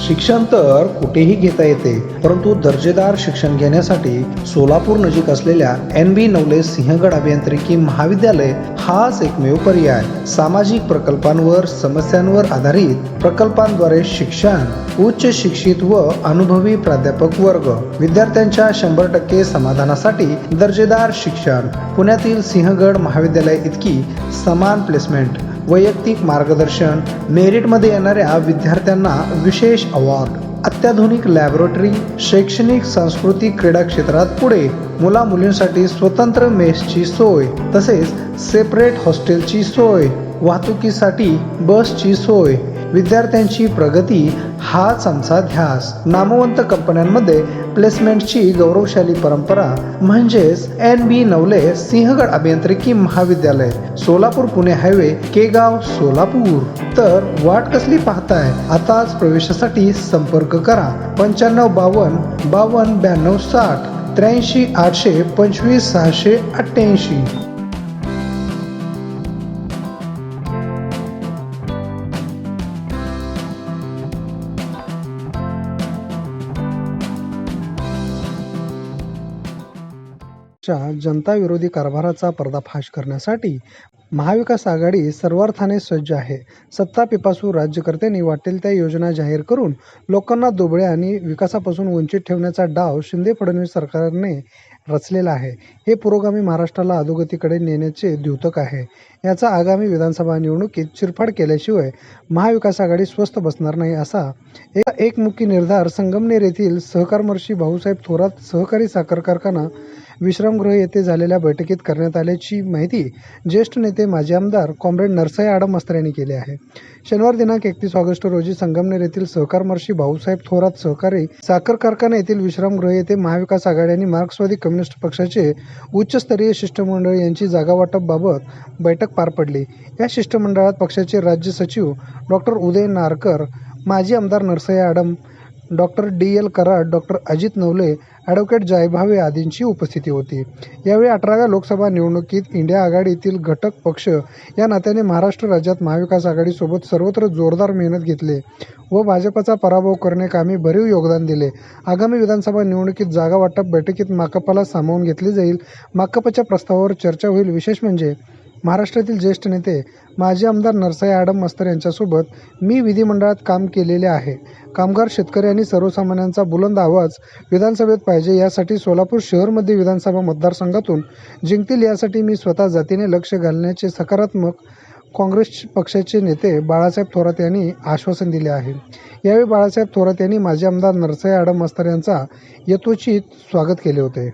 शिक्षण तर कुठेही घेता येते, परंतु दर्जेदार शिक्षण घेण्यासाठी सोलापूर नजीक असलेल्या NB नवले सिंहगड अभियांत्रिकी महाविद्यालय हाच एकमेव पर्याय. सामाजिक प्रकल्पांवर समस्यांवर आधारित प्रकल्पांद्वारे शिक्षण, उच्च शिक्षित व अनुभवी प्राध्यापक वर्ग, विद्यार्थ्यांच्या 100% समाधानासाठी दर्जेदार शिक्षण. पुण्यातील सिंहगड महाविद्यालय इतकी समान प्लेसमेंट, वैयक्तिक मार्गदर्शन, मेरिटमध्ये येणाऱ्या विद्यार्थ्यांना विशेष अवॉर्ड, अत्याधुनिक लॅबोरेटरी, शैक्षणिक, सांस्कृतिक, क्रीडा क्षेत्रात पुढे, मुला मुलींसाठी स्वतंत्र मेसची सोय, तसेच सेपरेट हॉस्टेलची सोय, वाहतुकीसाठी बसची सोय, विद्यार्थ्यांची प्रगती हाच आमचा ध्यास. नामवंत कंपन्यांमध्ये प्लेसमेंटची गौरवशाली परंपरा म्हणजेच NB नवले सिंहगड अभियांत्रिकी महाविद्यालय, सोलापूर पुणे हायवे, केगाव, सोलापूर. तर वाट कसली पाहताय? आताच प्रवेशासाठी संपर्क करा 9552 52 92 60 83 800 25 688. जनता विरोधी कारभाराचा पर्दाफाश करण्यासाठी महाविकास आघाडी सर्वार्थाने सज्ज आहे. सत्ता पिपासू राज्यकर्त्यांनी वाटेल त्या योजना जाहीर करून लोकांना दुबळे आणि विकासापासून वंचित ठेवण्याचा डाव शिंदे फडणवीस सरकारने रचलेला आहे. हे पुरोगामी महाराष्ट्राला अधोगतीकडे नेण्याचे द्योतक आहे. याचा आगामी विधानसभा निवडणुकीत चिरफाड केल्याशिवाय महाविकास आघाडी स्वस्थ बसणार नाही, असा एकमुखी निर्धार संगमनेर येथील सहकारमर्षी भाऊसाहेब थोरात सहकारी साखर कारखाना विश्रामगृह येथे झालेल्या बैठकीत करण्यात आल्याची माहिती ज्येष्ठ नेते माजी आमदार कॉम्रेड नरसय्य आडम मास्तर यांनी केली आहे. शनिवार दिनांक 31 ऑगस्ट रोजी संगमनेर येथील सहकारमर्षी भाऊसाहेब थोरात सहकारी साखर कारखाना येथील विश्रामगृह येथे महाविकास आघाडी आणि मार्क्सवादी कम्युनिस्ट पक्षाचे उच्चस्तरीय शिष्टमंडळ यांची जागा वाटपाबाबत बैठक पार पडली. या शिष्टमंडळात पक्षाचे राज्य सचिव डॉक्टर उदय नारकर, माजी आमदार Narsayya Adam, doctor DL Karad, doctor Ajit Navale, advocate Jaybhave आदींची उपस्थिती होती. यावेळी 18व्या लोकसभा निवडणुकीत इंडिया आघाडीतील घटक पक्ष या नात्याने महाराष्ट्र राज्यात महाविकास आघाडीसोबत सर्वत्र जोरदार मेहनत घेतली व भाजपचा पराभव करण्याकामी भरीव योगदान दिले. आगामी विधानसभा निवडणुकीत जागा वाटप बैठकीत माकपला सामावून घेतली जाईल. माकपच्या प्रस्तावावर चर्चा होईल. विशेष म्हणजे महाराष्ट्रातील ज्येष्ठ नेते माजी आमदार नरसय्य आडम मास्तर यांच्यासोबत मी विधिमंडळात काम केलेले आहे. कामगार, शेतकरी आणि सर्वसामान्यांचा बुलंद आवाज विधानसभेत पाहिजे. यासाठी सोलापूर शहरमध्ये विधानसभा मतदारसंघातून जिंकतील यासाठी मी स्वतः जातीने लक्ष घालण्याचे सकारात्मक काँग्रेस पक्षाचे नेते बाळासाहेब थोरात यांनी आश्वासन दिले आहे. यावेळी बाळासाहेब थोरात यांनी माजी आमदार नरसय्य आडम मास्तर यांचा यथोचित स्वागत केले होते.